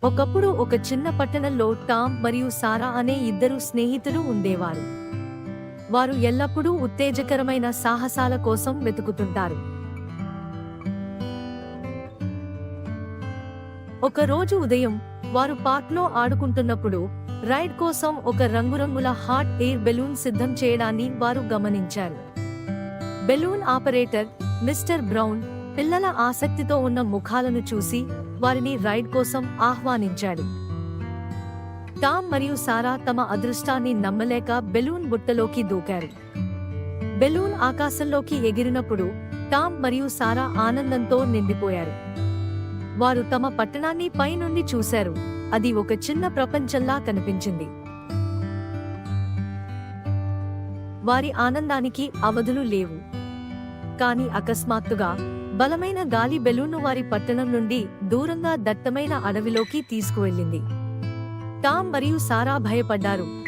ఒకప్పుడు ఒక చిన్న పట్టణంలో టామ్ మరియు సారా అనే ఇద్దరు స్నేహితులు ఉండేవారు. వారు ఎల్లప్పుడూ ఉత్తేజకరమైన సాహసాల కోసం వెతుకుతుంటారు. ఒక రోజు ఉదయం వారు పార్క్లో ఆడుకుంటున్నప్పుడు రైడ్ కోసం ఒక రంగురంగుల హాట్ ఎయిర్ బెలూన్ సిద్ధం చేయడాన్ని వారు గమనించారు. బెలూన్ ఆపరేటర్ మిస్టర్ బ్రౌన్ పిల్లల ఆసక్తితో ఉన్న ముఖాలను చూసి వారిని రైడ్ కోసం ఆహ్వానించాడు. టామ్ మరియు సారా తమ అదృష్టాన్ని నమ్మలేక బెలూన్ బుట్టలోకి దూకారు. బెలూన్ ఆకాశంలోకి ఎగిరినప్పుడు టామ్ మరియు సారా ఆనందంతో నిండిపోయారు. వారు తమ పట్టణాన్ని పైనుండి చూశారు. అది ఒక చిన్న ప్రపంచంలా కనిపించింది. వారి ఆనందానికి అవధులు లేవు. కాని అకస్మాత్తుగా బలమైన గాలి బెలూన్ను వారి పట్టణం నుండి దూరంగా దట్టమైన అడవిలోకి తీసుకువెళ్ళింది. టామ్ మరియు సారా భయపడ్డారు.